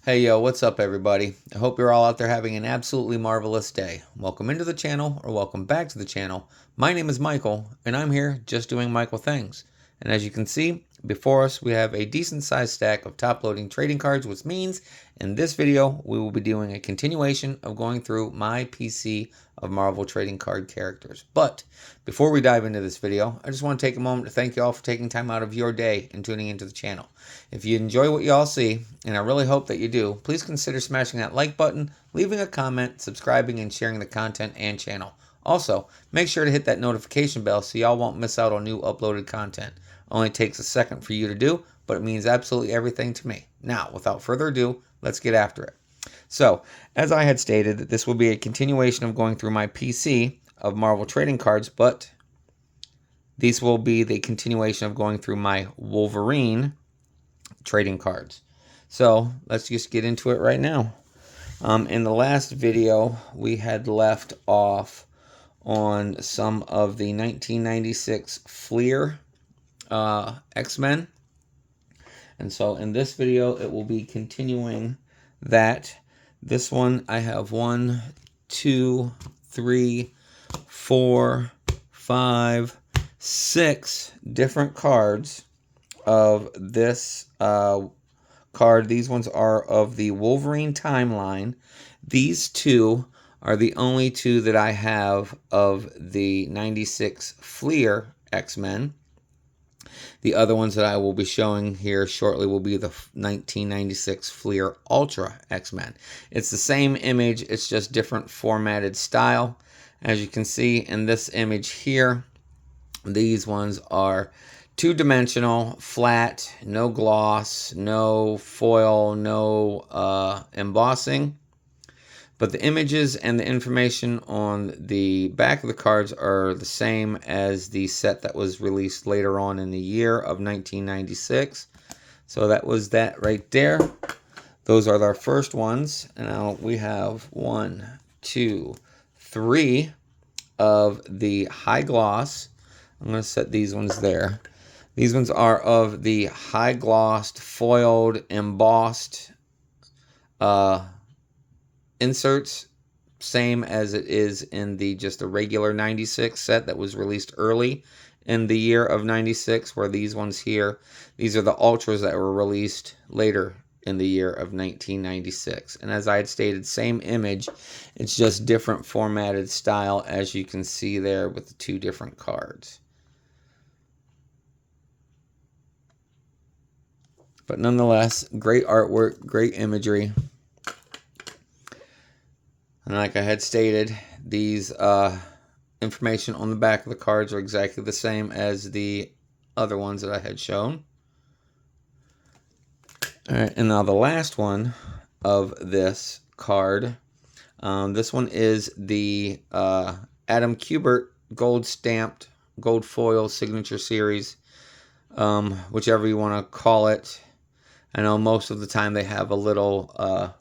Hey yo, what's up everybody? I hope you're all out there having an absolutely marvelous day. Welcome into the channel, or welcome back to the channel. My name is Michael, and I'm here just doing Michael things. And as you can see, before us we have a decent sized stack of top loading trading cards, which means in this video we will be doing a continuation of going through my PC of Marvel trading card characters. But before we dive into this video, I just want to take a moment to thank you all for taking time out of your day and tuning into the channel. If you enjoy what you all see, and I really hope that you do, please consider smashing that like button, leaving a comment, subscribing, and sharing the content and channel. Also, make sure to hit that notification bell so y'all won't miss out on new uploaded content. Only takes a second for you to do, but it means absolutely everything to me. Now, without further ado, let's get after it. So, as I had stated, this will be a continuation of going through my PC of Marvel trading cards, but these will be the continuation of going through my Wolverine trading cards. So, let's just get into it right now. In the last video, we had left off on some of the 1996 Fleer X-Men. And so in this video, it will be continuing that. This one, I have 1, 2, 3, 4, 5, 6 different cards of this card. These ones are of the Wolverine timeline. These two are the only two that I have of the 96 Fleer X-Men. The other ones that I will be showing here shortly will be the 1996 Fleer Ultra X-Men. It's the same image, it's just different formatted style. As you can see in this image here, these ones are two-dimensional, flat, no gloss, no foil, no embossing. But the images and the information on the back of the cards are the same as the set that was released later on in the year of 1996. So that was that right there. Those are our first ones. And now we have 1, 2, 3 of the high gloss. I'm going to set these ones there. These ones are of the high glossed, foiled, embossed inserts, same as it is in the just a regular 96 set that was released early in the year of 96, where these ones here, these are the ultras that were released later in the year of 1996. And as I had stated, same image, it's just different formatted style, as you can see there with the two different cards. But nonetheless, great artwork, great imagery. And like I had stated, these information on the back of the cards are exactly the same as the other ones that I had shown. All right, and now the last one of this card. This one is the Adam Kubert gold stamped, gold foil signature series, whichever you want to call it. I know most of the time they have a little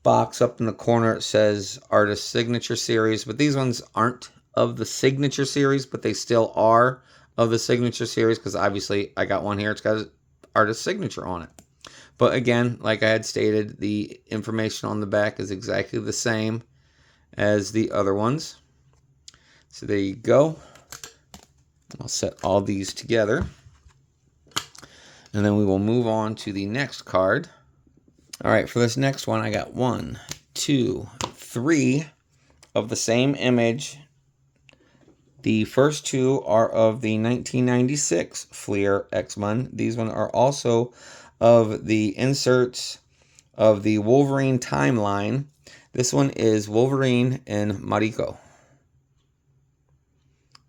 box up in the corner. It says artist signature series, but these ones aren't of the signature series, but they still are of the signature series, because obviously I got one here, it's got an artist signature on it. But again, like I had stated, the information on the back is exactly the same as the other ones. So there you go. I'll set all these together, and then we will move on to the next card. All right, for this next one, I got 1, 2, 3 of the same image. The first two are of the 1996 Fleer X-Men. These ones are also of the inserts of the Wolverine timeline. This one is Wolverine and Mariko.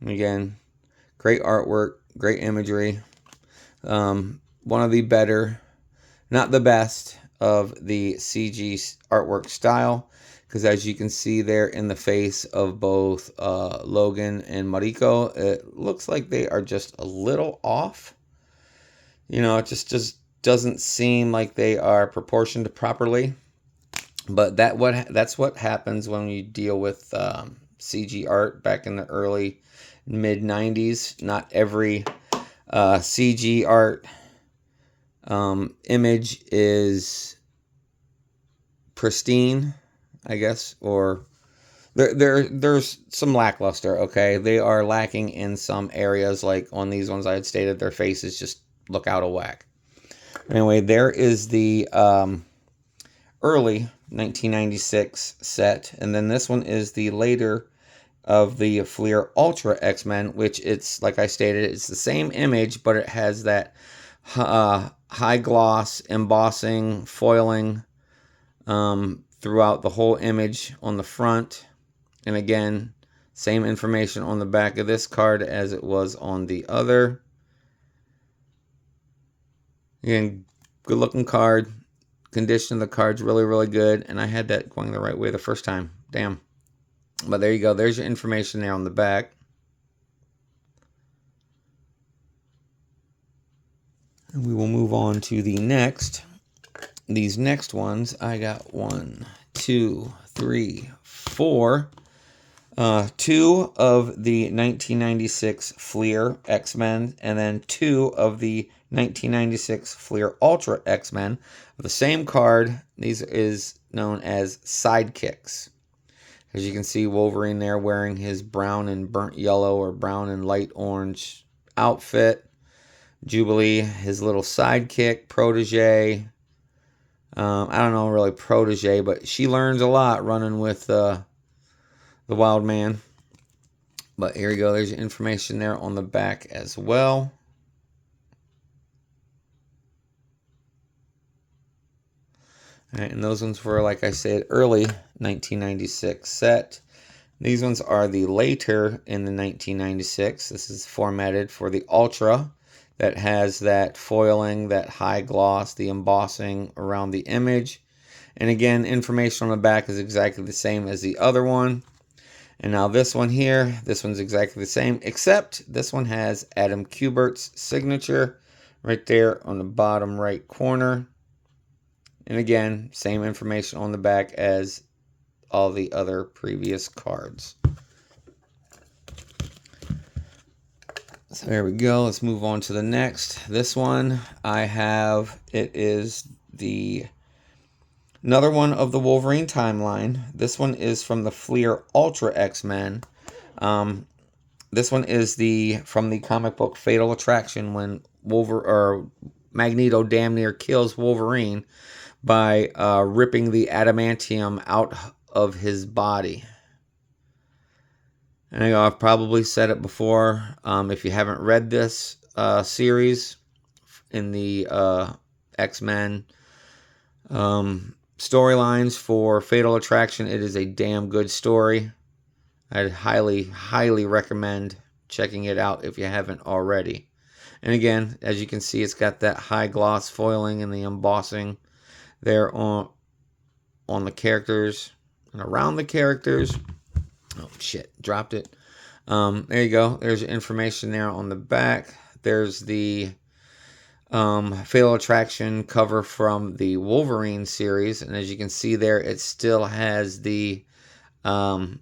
And again, great artwork, great imagery. One of the better, not the best, of the CG artwork style, because as you can see there in the face of both Logan and Mariko, it looks like they are just a little off. You know, it just doesn't seem like they are proportioned properly. But that's what happens when you deal with CG art back in the early mid 90s. Not every CG art image is pristine, I guess, or there's some lackluster. Okay, they are lacking in some areas. Like on these ones, I had stated their faces just look out of whack. Anyway, there is the early 1996 set, and then this one is the later of the Fleer Ultra X-Men, which it's, like I stated, it's the same image, but it has that high gloss embossing, foiling throughout the whole image on the front. And again, same information on the back of this card as it was on the other. Again, good looking card. Condition of the card's really, really good. And I had that going the right way the first time. Damn. But there you go. There's your information there on the back. And we will move on to the next. These next ones, I got 1, 2, 3, 4. 2 of the 1996 Fleer X-Men, and then 2 of the 1996 Fleer Ultra X-Men. The same card. These is known as sidekicks. As you can see, Wolverine there wearing his brown and burnt yellow or brown and light orange outfit. Jubilee, his little sidekick, protege. I don't know really protege, but she learns a lot running with the Wild Man. But here you go. There's information there on the back as well. All right, and those ones were, like I said, early 1996 set. These ones are the later in the 1996. This is formatted for the Ultra that has that foiling, that high gloss, the embossing around the image. And again, information on the back is exactly the same as the other one. And now this one here, this one's exactly the same, except this one has Adam Kubert's signature right there on the bottom right corner. And again, same information on the back as all the other previous cards. So there we go. Let's move on to the next. This one I have, it is another one of the Wolverine timeline. This one is from the Fleer Ultra X-Men. This one is from the comic book Fatal Attraction, when Magneto damn near kills Wolverine by ripping the adamantium out of his body. And I know I've probably said it before. If you haven't read this series in the X-Men storylines for Fatal Attraction, it is a damn good story. I'd highly, highly recommend checking it out if you haven't already. And again, as you can see, it's got that high gloss foiling and the embossing there on the characters and around the characters. Oh shit, dropped it. There you go. There's information there on the back. There's the Fatal Attraction cover from the Wolverine series, and as you can see there, it still has the the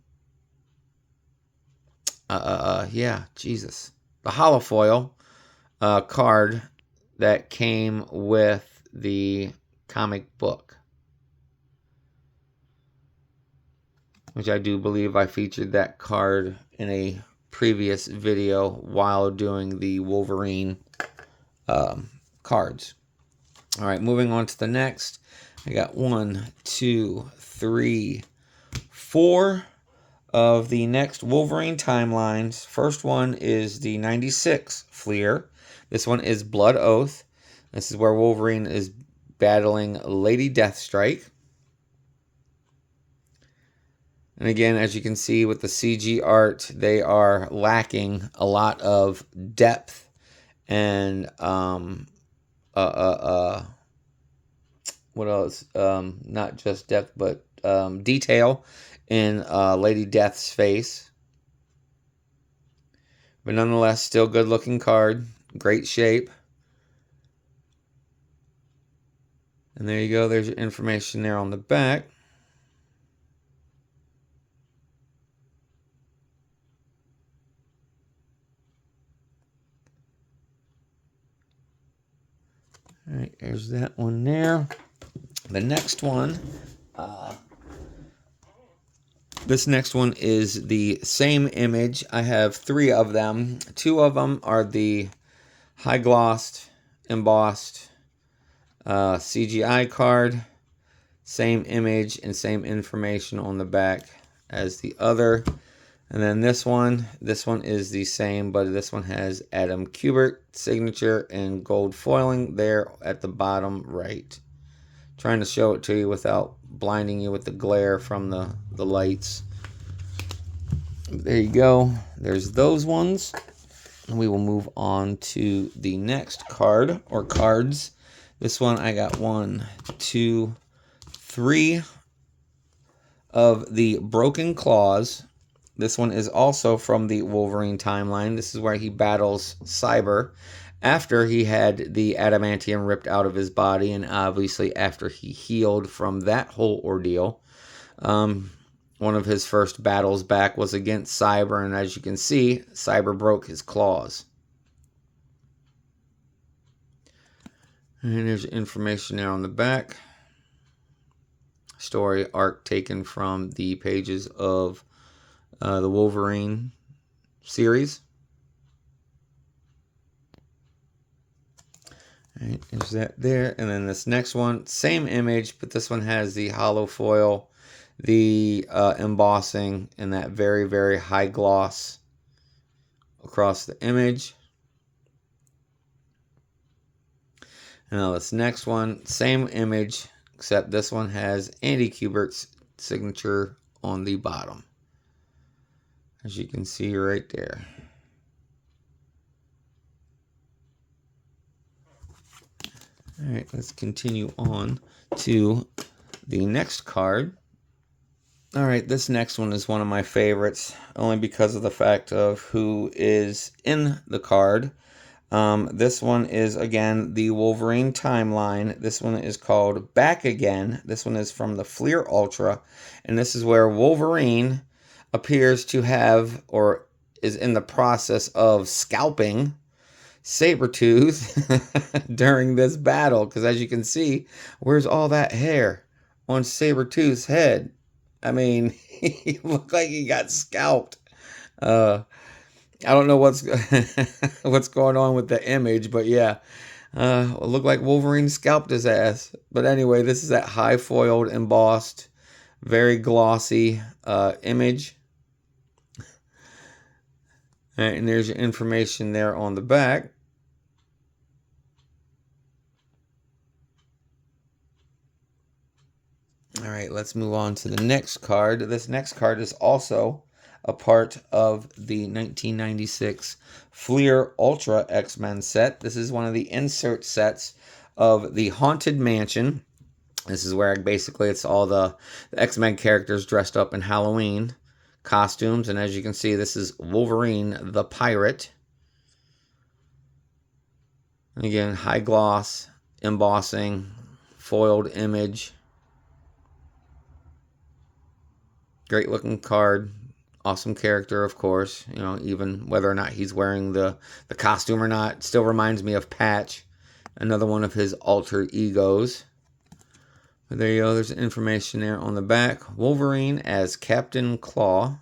holofoil card that came with the comic book, which I do believe I featured that card in a previous video while doing the Wolverine cards. All right, moving on to the next. I got 1, 2, 3, 4 of the next Wolverine timelines. First one is the 96 Fleer. This one is Blood Oath. This is where Wolverine is battling Lady Deathstrike. And again, as you can see with the CG art, they are lacking a lot of depth and what else? Not just depth, but detail in Lady Death's face. But nonetheless, still good looking card. Great shape. And there you go. There's your information there on the back. All right, there's that one there. The next one This next one is the same image. I have 3 of them. 2 of them are the high glossed, embossed CGI card. Same image and same information on the back as the other. And then this one is the same, but this one has Adam Kubert signature and gold foiling there at the bottom right. Trying to show it to you without blinding you with the glare from the lights. There you go. There's those ones. And we will move on to the next card or cards. This one I got 1, 2, 3 of the Broken Claws. This one is also from the Wolverine timeline. This is where he battles Cyber after he had the adamantium ripped out of his body, and obviously after he healed from that whole ordeal. One of his first battles back was against Cyber, and as you can see, Cyber broke his claws. And there's information there on the back. Story arc taken from the pages of the Wolverine series. All right, there's that there. And then this next one, same image, but this one has the hollow foil, the embossing, and that very, very high gloss across the image. And now this next one, same image, except this one has Andy Kubert's signature on the bottom, as you can see right there. All right, let's continue on to the next card. All right, this next one is one of my favorites, only because of the fact of who is in the card. This one is, again, the Wolverine timeline. This one is called Back Again. This one is from the Fleer Ultra, and this is where Wolverine appears to have, or is in the process of, scalping Sabretooth during this battle. Because as you can see, where's all that hair on Sabretooth's head? I mean, he looked like he got scalped. I don't know what's what's going on with the image, but yeah, it looked like Wolverine scalped his ass. But anyway, this is that high foiled, embossed, very glossy image. All right, and there's your information there on the back. All right, let's move on to the next card. This next card is also a part of the 1996 Fleer Ultra X-Men set. This is one of the insert sets of the Haunted Mansion. This is where basically it's all the X-Men characters dressed up in Halloween costumes. And as you can see, this is Wolverine the Pirate. And again, high gloss, embossing, foiled image. Great looking card. Awesome character, of course. You know, even whether or not he's wearing the costume or not, still reminds me of Patch, another one of his alter egos. But there you go. There's information there on the back. Wolverine as Captain Claw.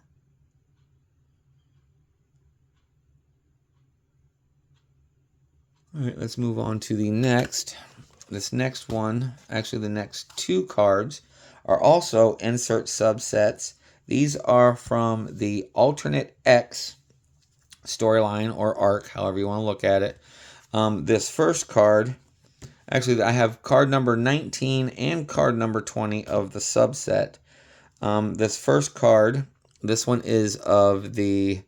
All right, let's move on to the next. This next one, actually the next 2 cards, are also insert subsets. These are from the Alternate X storyline or arc, however you want to look at it. This first card, actually I have card number 19 and card number 20 of the subset. This first card, this one is of the,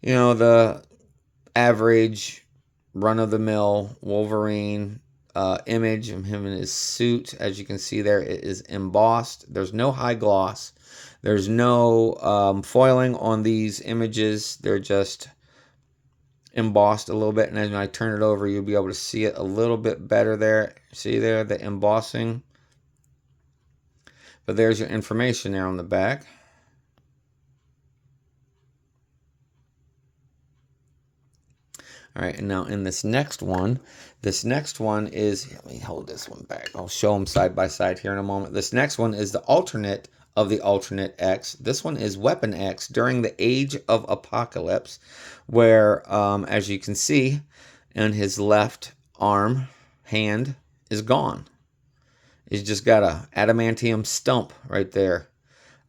you know, the average run-of-the-mill Wolverine image of him in his suit. As you can see there, it is embossed. There's no high gloss. There's no foiling on these images. They're just embossed a little bit. And as I turn it over, you'll be able to see it a little bit better there. See there, the embossing. But there's your information there on the back. All right, and now in this next one is, let me hold this one back. I'll show them side by side here in a moment. This next one is the alternate of the alternate X. This one is Weapon X during the Age of Apocalypse, where, as you can see, in his left hand is gone. He's just got a adamantium stump right there.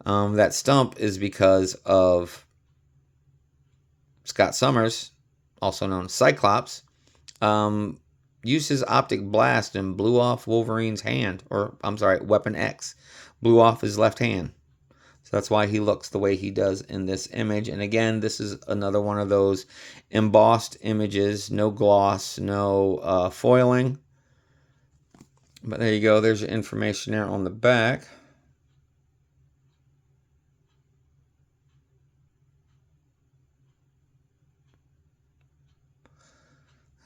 That stump is because of Scott Summers, also known as Cyclops, used his optic blast and blew off Wolverine's hand, or I'm sorry, Weapon X, blew off his left hand. So that's why he looks the way he does in this image. And again, this is another one of those embossed images, no gloss, no foiling. But there you go, there's your information there on the back.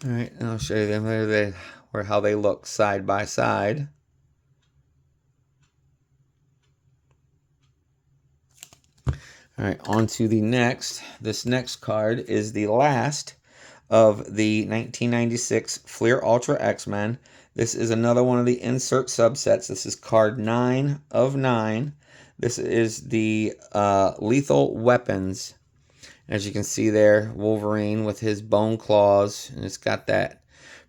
All right, and I'll show you them how they look side by side. All right, on to the next. This next card is the last of the 1996 Fleer Ultra X-Men. This is another one of the insert subsets. This is card 9 of 9. This is the Lethal Weapons. As you can see there, Wolverine with his bone claws, and it's got that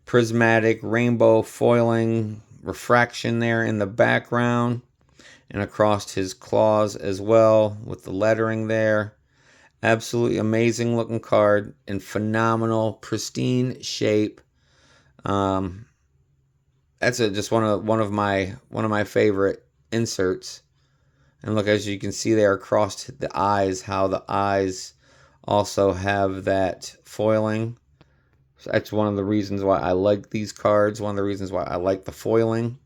prismatic rainbow foiling refraction there in the background and across his claws as well with the lettering there. Absolutely amazing looking card in phenomenal, pristine shape. That's just one of my favorite inserts. And look, as you can see there across the eyes, how the eyes also have that foiling. So that's one of the reasons why I like these cards. One of the reasons why I like the foiling.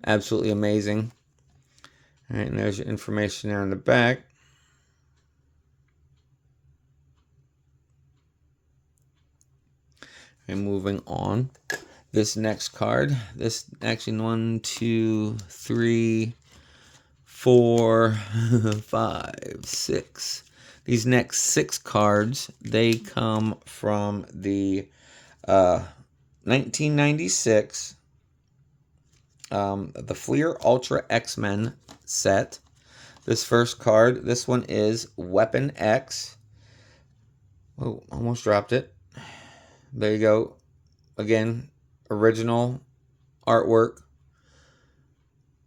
Absolutely amazing. All right, and there's your information there in the back. And moving on. This next card, this actually 1, 2, 3, 4, 5, 6. These next 6 cards, they come from the 1996 the Fleer Ultra X-Men set. This first card, this one is Weapon X. Oh, almost dropped it. There you go. Again, original artwork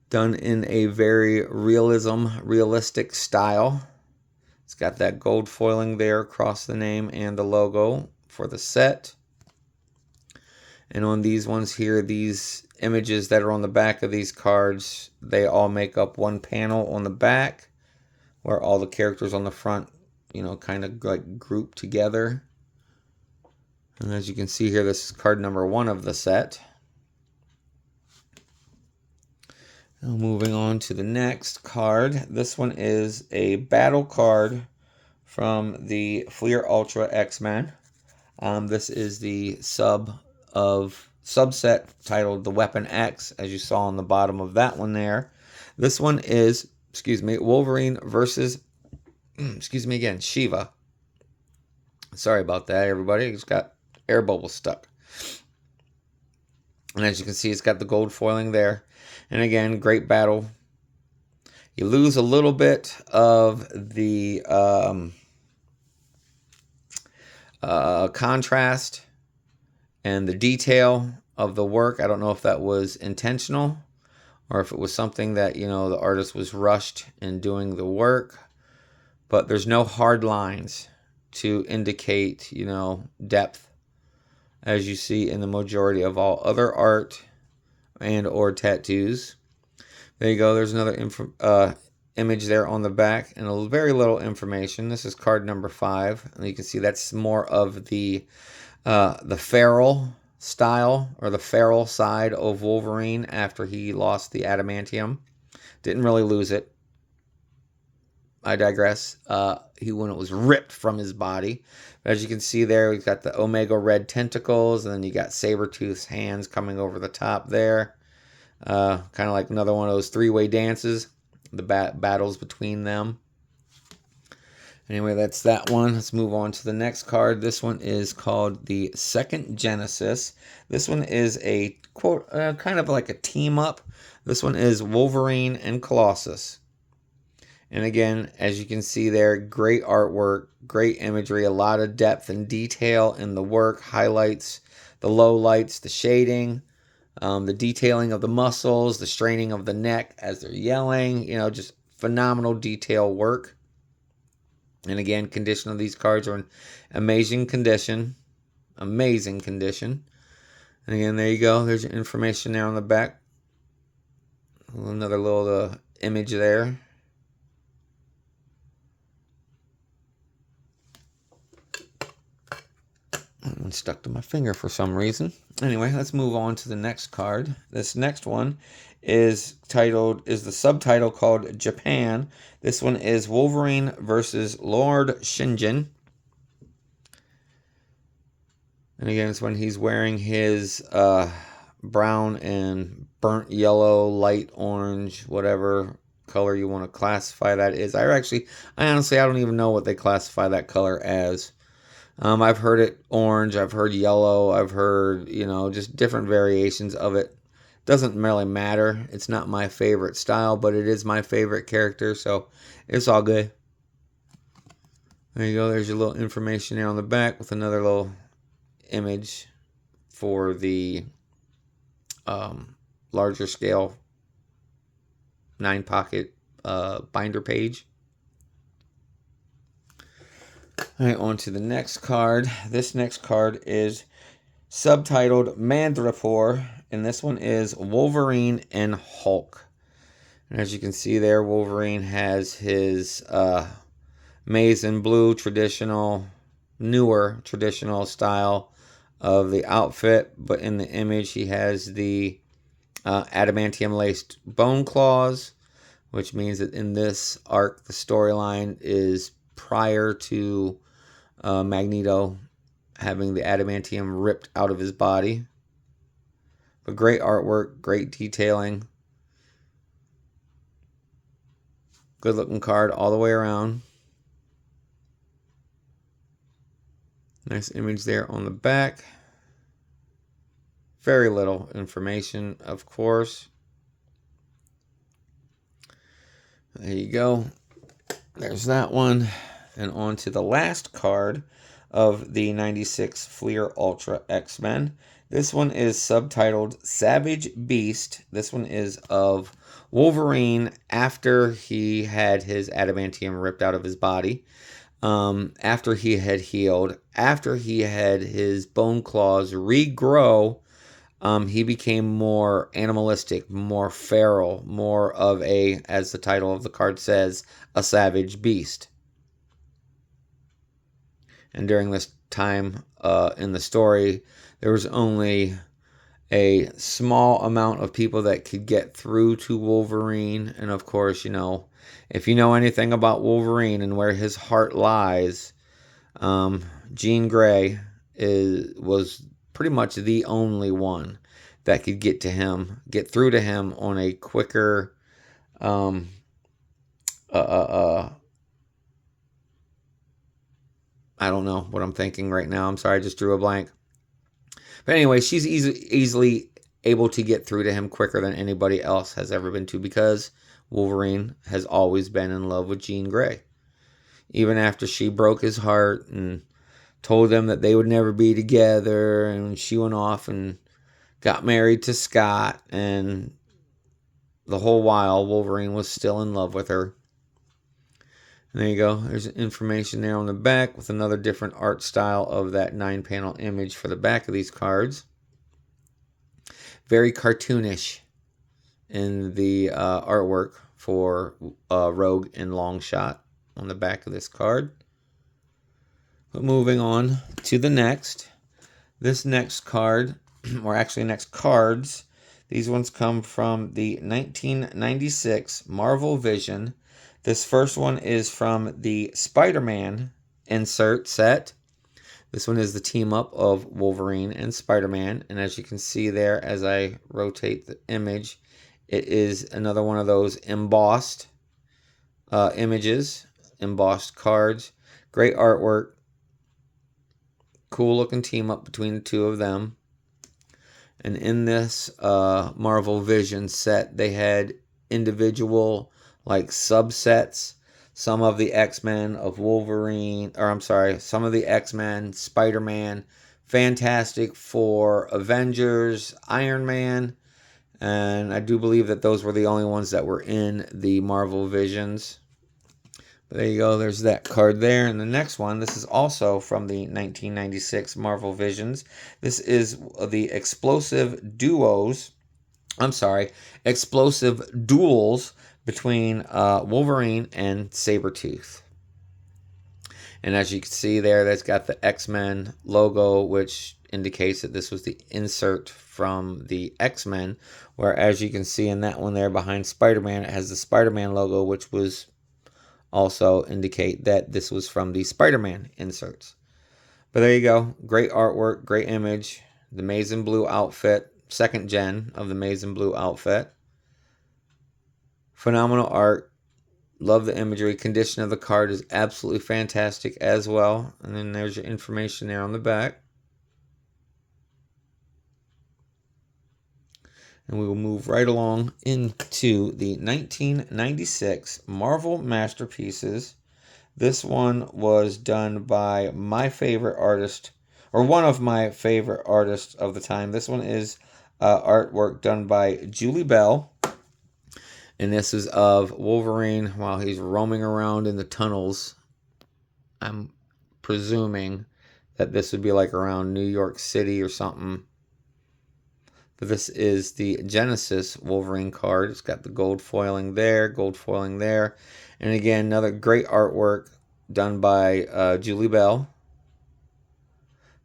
done in a very realistic style. It's got that gold foiling there across the name and the logo for the set. And on these ones here, these images that are on the back of these cards, they all make up one panel on the back where all the characters on the front, you know, kind of like grouped together. And as you can see here, this is card number 1 of the set. Now moving on to the next card. This one is a battle card from the Fleer Ultra X-Men. This is the subset titled the Weapon X, as you saw on the bottom of that one there. This one is, Wolverine versus, Shiva. Sorry about that, everybody. It's got air bubbles stuck. And as you can see, it's got the gold foiling there. And again, great battle. You lose a little bit of the contrast and the detail of the work. I don't know if that was intentional or if it was something that, you know, the artist was rushed in doing the work. But there's no hard lines to indicate, you know, depth, as you see in the majority of all other art and or tattoos. There you go. There's another image there on the back and a very little information. This is card number 5, and you can see that's more of the feral style or the feral side of Wolverine after he lost the adamantium. Didn't really lose it. I digress. When it was ripped from his body. But as you can see there, we've got the Omega Red tentacles, and then you got Sabretooth's hands coming over the top there. Kind of like another one of those 3-way dances, the battles between them. Anyway, that's that one. Let's move on to the next card. This one is called the Second Genesis. This one is a quote, kind of like a team up. This one is Wolverine and Colossus. And again, as you can see there, great artwork, great imagery, a lot of depth and detail in the work, highlights, the low lights, the shading, the detailing of the muscles, the straining of the neck as they're yelling, just phenomenal detail work. And again, condition of these cards are in amazing condition. Amazing condition. And again, there you go. There's your information there on the back. Another little image there. That one stuck to my finger for some reason. Anyway, let's move on to the next card. This next one is the subtitle called Japan. This one is Wolverine versus Lord Shingen. And again, it's when he's wearing his brown and burnt yellow, light orange, whatever color you want to classify that is. I honestly, I don't even know what they classify that color as. I've heard it orange, I've heard yellow, I've heard, just different variations of it. Doesn't really matter. It's not my favorite style, but it is my favorite character, so it's all good. There you go. There's your little information there on the back with another little image for the larger scale 9-pocket binder page. All right, on to the next card. This next card is subtitled Mandrapore, and this one is Wolverine and Hulk. And as you can see there, Wolverine has his maize and blue newer traditional style of the outfit, but in the image he has the adamantium laced bone claws, which means that in this arc the storyline is prior to Magneto having the adamantium ripped out of his body. But great artwork, great detailing, good looking card all the way around. Nice image there on the back. Very little information, of course. There you go. There's that one. And on to the last card of the 96 Fleer Ultra X-Men. This one is subtitled Savage Beast. This one is of Wolverine after he had his adamantium ripped out of his body. After he had healed, after he had his bone claws regrow, he became more animalistic, more feral, more of a, as the title of the card says, a savage beast. And during this time in the story, there was only a small amount of people that could get through to Wolverine. And of course, if you know anything about Wolverine and where his heart lies, Jean Grey was pretty much the only one that could get through to him on a quicker, I don't know what I'm thinking right now. I'm sorry, I just drew a blank. But anyway, she's easily able to get through to him quicker than anybody else has ever been to, because Wolverine has always been in love with Jean Grey. Even after she broke his heart and told them that they would never be together, and she went off and got married to Scott, and the whole while Wolverine was still in love with her. And there you go. There's information there on the back with another different art style of that 9-panel image for the back of these cards. Very cartoonish in the artwork for Rogue and Longshot on the back of this card. But moving on to the next. This next card, or actually next cards, these ones come from the 1996 Marvel Vision. This first one is from the Spider-Man insert set. This one is the team up of Wolverine and Spider-Man. And as you can see there, as I rotate the image, it is another one of those embossed images, embossed cards. Great artwork. Cool looking team up between the two of them. And in this Marvel Vision set, they had individual like subsets some of the X-Men of Wolverine, or I'm sorry, some of the X-Men, Spider-Man, Fantastic Four, Avengers, Iron Man, and I do believe that those were the only ones that were in the Marvel Visions. But there you go, there's that card there. And the next one, this is also from the 1996 Marvel Visions. This is the Explosive Duos. I'm sorry, Explosive Duels between Wolverine and Sabretooth. And as you can see there, that's got the X-Men logo, which indicates that this was the insert from the X-Men. Where, as you can see in that one there behind Spider-Man, it has the Spider-Man logo, which was also indicate that this was from the Spider-Man inserts. But there you go. Great artwork, great image. The Maize and Blue outfit, second gen of the Maize and Blue outfit. Phenomenal art. Love the imagery. Condition of the card is absolutely fantastic as well. And then there's your information there on the back. And we will move right along into the 1996 Marvel Masterpieces. This one was done by my favorite artist, or one of my favorite artists of the time. This one is artwork done by Julie Bell. And this is of Wolverine while he's roaming around in the tunnels. I'm presuming that this would be like around New York City or something. But this is the Genesis Wolverine card. It's got the gold foiling there, gold foiling there. And again, another great artwork done by Julie Bell.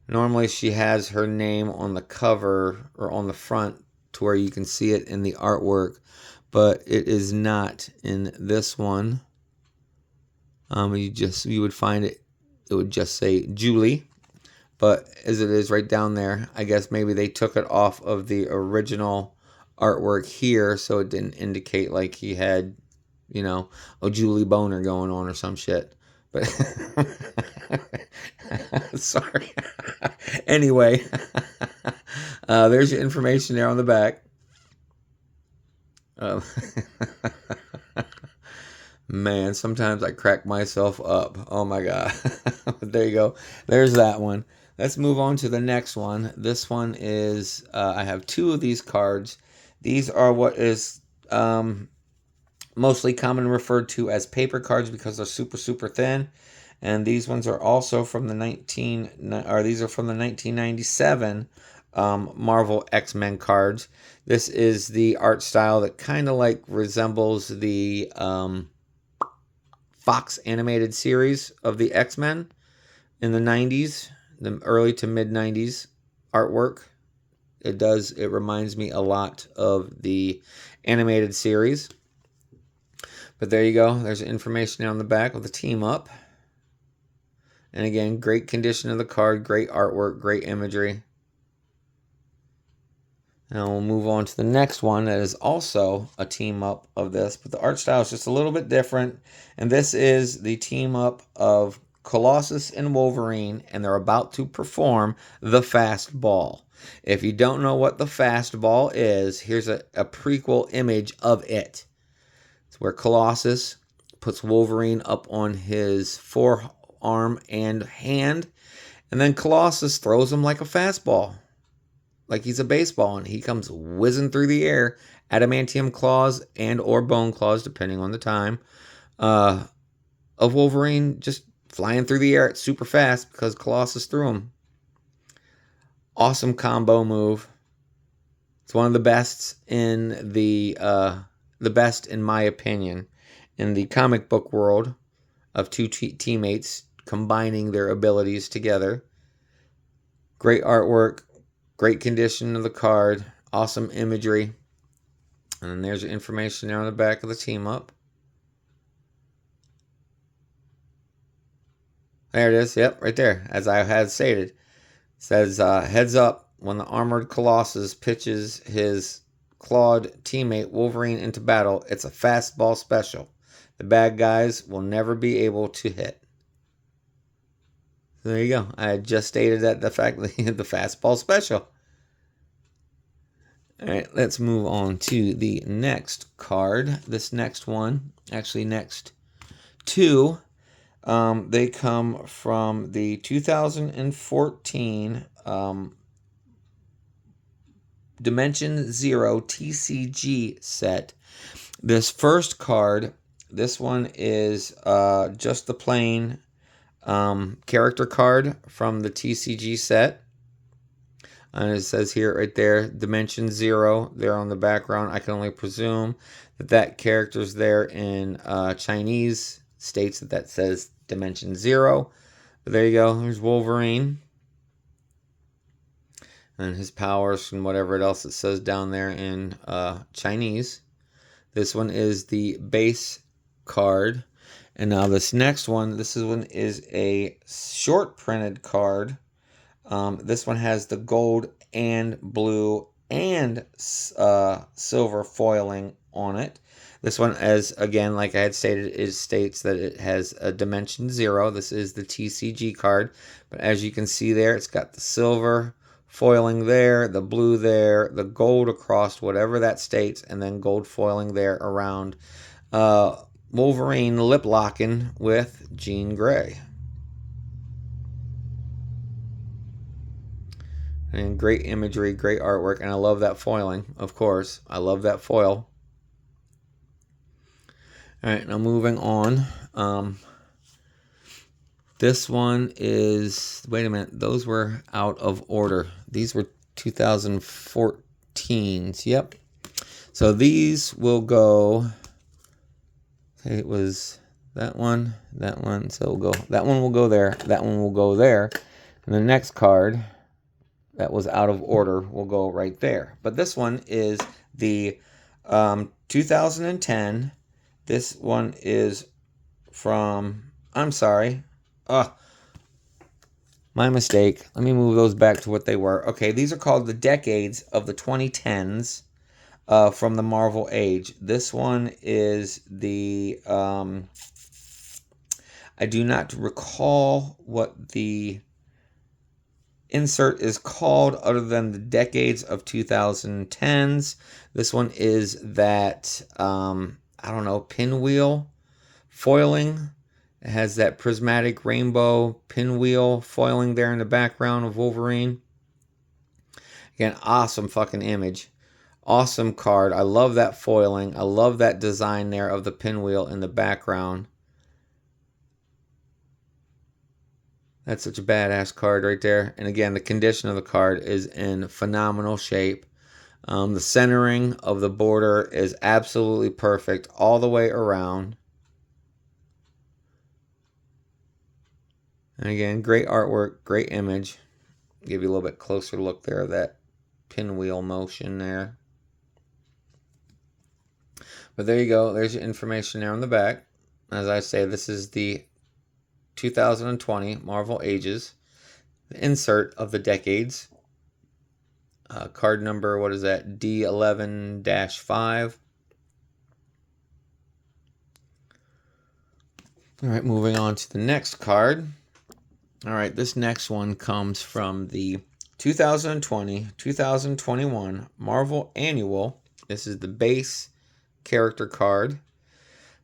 Normally she has her name on the cover or on the front to where you can see it in the artwork, but it is not in this one. You would find it would just say Julie, but as it is right down there, I guess maybe they took it off of the original artwork here, so it didn't indicate like he had, you know, a Julie boner going on or some shit. But sorry. Anyway, there's your information there on the back. Man, sometimes I crack myself up. Oh my God. There you go. There's that one. Let's move on to the next one. This one is, I have two of these cards. These are what is mostly commonly referred to as paper cards because they're super, super thin. And these ones are also from the 1997 Marvel X-Men cards. This is the art style that kind of like resembles the Fox animated series of the X-Men in the 90s, the early to mid 90s artwork. It reminds me a lot of the animated series. But there you go. There's information on the back with the team up. And again, great condition of the card, great artwork, great imagery. Now we'll move on to the next one that is also a team up of this, but the art style is just a little bit different. And this is the team up of Colossus and Wolverine, and they're about to perform the Fastball. If you don't know what the Fastball is, here's a prequel image of it. It's where Colossus puts Wolverine up on his forearm and hand, and then Colossus throws him like a fastball, like he's a baseball, and he comes whizzing through the air, adamantium claws and or bone claws, depending on the time, of Wolverine just flying through the air at super fast because Colossus threw him. Awesome combo move. It's one of the best in the best in my opinion in the comic book world of two teammates combining their abilities together. Great artwork, great condition of the card, awesome imagery. And then there's your information there on the back of the team up. There it is. Yep, right there. As I had stated. It says, heads up, when the armored Colossus pitches his clawed teammate Wolverine into battle, it's a fastball special. The bad guys will never be able to hit. So there you go. I had just stated that the fact that the fastball special. All right, let's move on to the next card. This next one, actually next two, they come from the 2014 Dimension Zero TCG set. This first card, this one is just the plain character card from the TCG set. And it says here, right there, Dimension Zero there on the background. I can only presume that that character's there in Chinese, states that says Dimension Zero. But there you go. There's Wolverine. And his powers and whatever else it says down there in Chinese. This one is the base card. And now this next one, one is a short printed card. This one has the gold and blue and silver foiling on it. This one, as again, like I had stated, states that it has a Dimension Zero. This is the TCG card. But as you can see there, it's got the silver foiling there, the blue there, the gold across whatever that states, and then gold foiling there around Wolverine lip locking with Jean Grey. And great imagery, great artwork, and I love that foiling, of course. I love that foil. All right, now moving on. This one is, wait a minute, those were out of order. These were 2014s, yep. So these will go, it was that one, so we'll go, that one will go there, that one will go there. And the next card that was out of order will go right there. But this one is the 2010. This one is from, I'm sorry, my mistake. Let me move those back to what they were. Okay, these are called the decades of the 2010s from the Marvel Age. This one is the, I do not recall what the insert is called other than the decades of 2010s. This one is that, I don't know, pinwheel foiling. It has that prismatic rainbow pinwheel foiling there in the background of Wolverine. Again, awesome fucking image. Awesome card. I love that foiling. I love that design there of the pinwheel in the background. That's such a badass card right there. And again, the condition of the card is in phenomenal shape. The centering of the border is absolutely perfect all the way around. And again, great artwork, great image. Give you a little bit closer look there of that pinwheel motion there. But there you go. There's your information there on the back. As I say, this is the 2020 Marvel Ages. The insert of the decades. Card number, what is that? D11-5. All right, moving on to the next card. All right, this next one comes from the 2020-2021 Marvel Annual. This is the base character card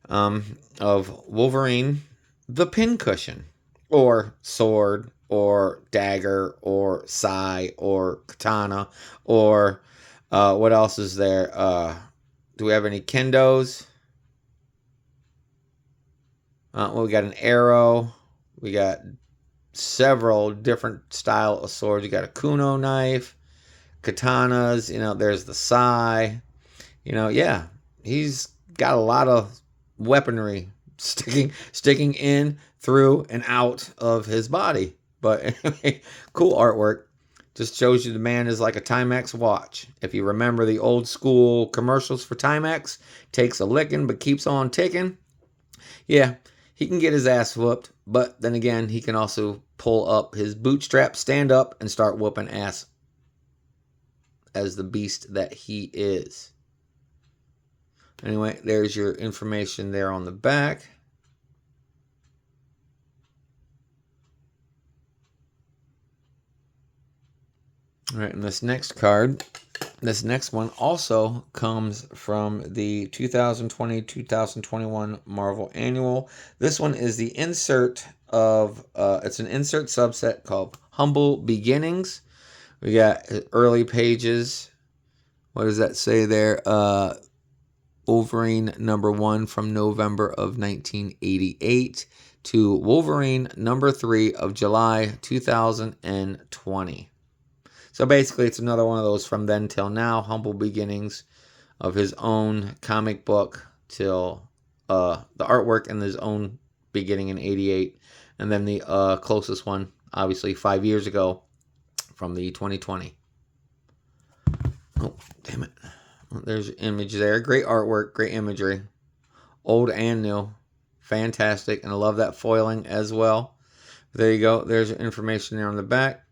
of Wolverine, the pincushion, or sword, or dagger, or sai, or katana, or what else is there? Do we have any kendos? Well, we got an arrow. We got several different style of swords. You got a kuno knife, katanas, you know, there's the sai. You know, yeah, he's got a lot of weaponry sticking in, through, and out of his body. But anyway, cool artwork. Just shows you the man is like a Timex watch. If you remember the old school commercials for Timex, takes a licking but keeps on ticking. Yeah, he can get his ass whooped, but then again, he can also pull up his bootstraps, stand up, and start whooping ass as the beast that he is. Anyway, there's your information there on the back. All right, and this next card, this next one also comes from the 2020-2021 Marvel Annual. This one is the insert of, it's an insert subset called Humble Beginnings. We got early pages. What does that say there? Wolverine #1 from November of 1988 to Wolverine #3 of July 2020. So basically, it's another one of those from then till now, humble beginnings of his own comic book till the artwork and his own beginning in '88, and then the closest one, obviously 5 years ago, from the 2020. Oh, damn it. Well, there's an image there. Great artwork, great imagery. Old and new. Fantastic. And I love that foiling as well. There you go. There's information there on the back.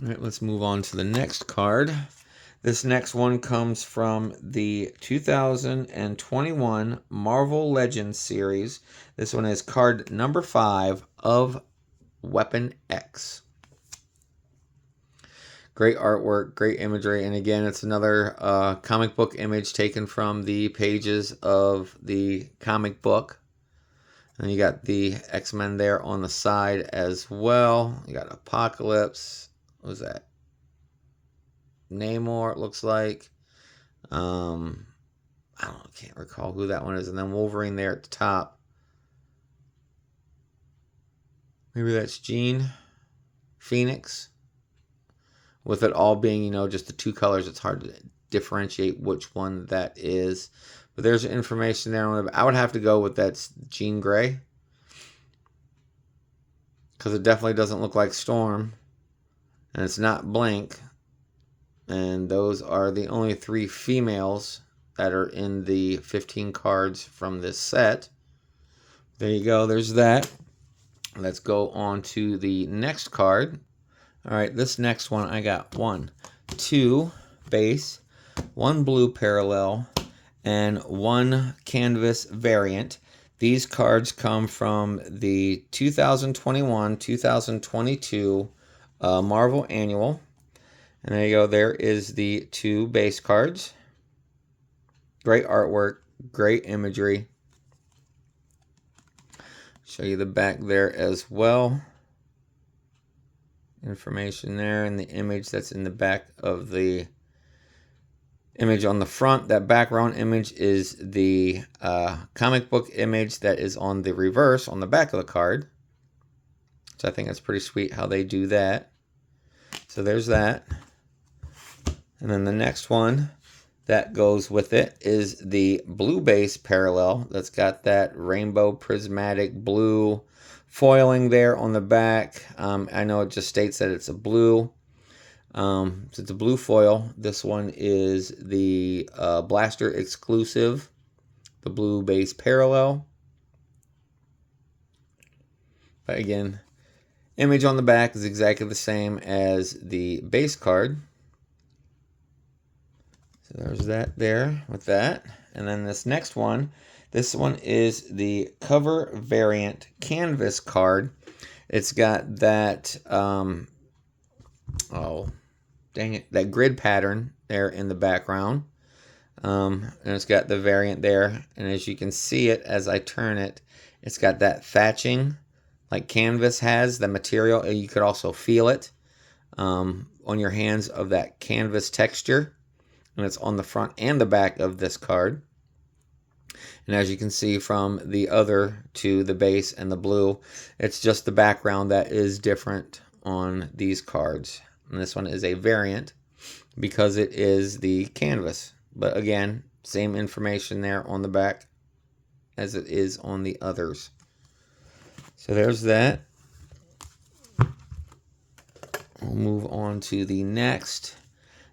All right, let's move on to the next card. This next one comes from the 2021 Marvel Legends series. This one is card #5 of Weapon X. Great artwork, great imagery, and again, it's another comic book image taken from the pages of the comic book. And you got the X-Men there on the side as well. You got Apocalypse. What was that? Namor, it looks like. I can't recall who that one is. And then Wolverine there at the top. Maybe that's Jean Phoenix. With it all being, just the two colors, it's hard to differentiate which one that is. But there's information there on it. I would have to go with that's Jean Grey. Because it definitely doesn't look like Storm. And it's not Blink. And those are the only 3 females that are in the 15 cards from this set. There you go. There's that. Let's go on to the next card. All right, this next one, I got 1, 2 base, 1 blue parallel, and 1 canvas variant. These cards come from the 2021-2022 Marvel Annual. And there you go. There is the 2 base cards. Great artwork, great imagery. Show you the back there as well. Information there, and the image that's in the back of the image on the front. That background image is the comic book image that is on the reverse on the back of the card. So I think that's pretty sweet how they do that. So there's that. And then the next one that goes with it is the blue base parallel that's got that rainbow prismatic blue foiling there on the back. I know it just states that it's a blue. So it's a blue foil. This one is the Blaster exclusive, the blue base parallel. But again, image on the back is exactly the same as the base card. So there's that there with that. And then this next one, this one is the cover variant canvas card. It's got that, oh, dang it, that grid pattern there in the background. And it's got the variant there. And as you can see it, as I turn it, it's got that thatching like canvas has, the material. And you could also feel it on your hands of that canvas texture. And it's on the front and the back of this card. And as you can see from the other two, the base and the blue, it's just the background that is different on these cards. And this one is a variant because it is the canvas. But again, same information there on the back as it is on the others. So there's that. We'll move on to the next.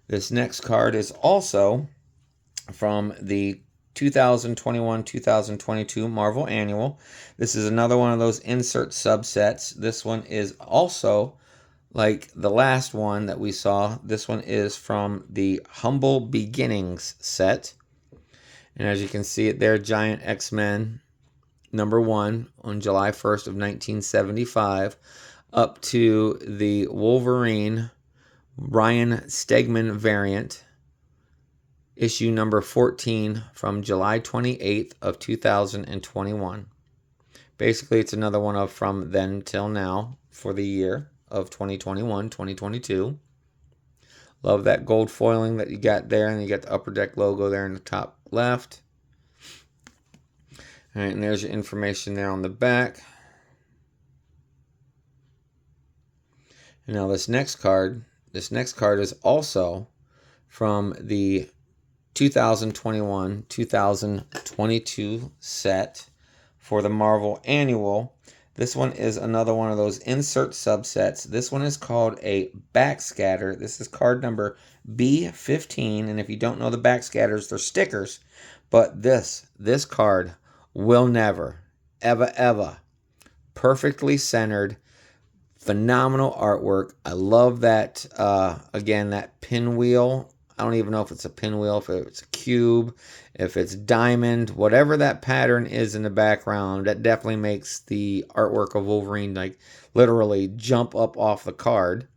This next card is also from the 2021-2022 Marvel Annual. This is another one of those insert subsets. This one is also like the last one that we saw. This one is from the Humble Beginnings set. And as you can see it there, giant X-Men #1 on July 1st of 1975, up to the Wolverine Ryan Stegman variant, issue number 14 from July 28th of 2021. Basically, it's another one of from then till now for the year of 2021, 2022. Love that gold foiling that you got there, and you got the Upper Deck logo there in the top left. All right, and there's your information there on the back. And now this next card is also from the 2021-2022 set for the Marvel Annual. This one is another one of those insert subsets. This one is called a backscatter. This is card number B15, and if you don't know the backscatters, they're stickers. But this card will never, ever, perfectly centered, phenomenal artwork. I love that, again, that pinwheel. I don't even know if it's a pinwheel, if it's a cube, if it's diamond, whatever that pattern is in the background, that definitely makes the artwork of Wolverine like literally jump up off the card.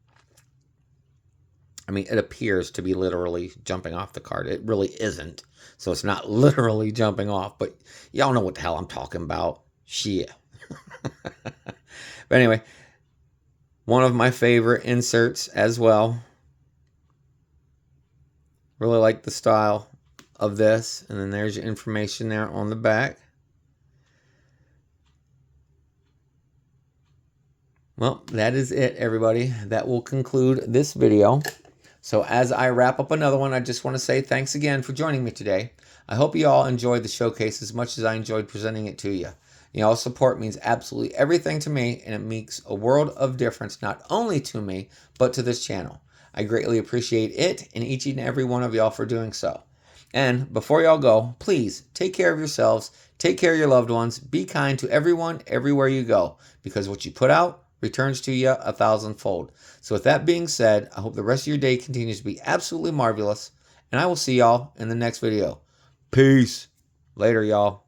I mean, it appears to be literally jumping off the card. It really isn't. So it's not literally jumping off, but y'all know what the hell I'm talking about. Shit. But anyway, one of my favorite inserts as well. Really like the style of this. And then there's your information there on the back. Well, that is it, everybody. That will conclude this video. So as I wrap up another one, I just want to say thanks again for joining me today. I hope you all enjoyed the showcase as much as I enjoyed presenting it to you. Y'all's support means absolutely everything to me, and it makes a world of difference not only to me, but to this channel. I greatly appreciate it and each and every one of y'all for doing so. And before y'all go, please take care of yourselves, take care of your loved ones, be kind to everyone, everywhere you go, because what you put out returns to you 1,000-fold. So with that being said, I hope the rest of your day continues to be absolutely marvelous, and I will see y'all in the next video. Peace. Later, y'all.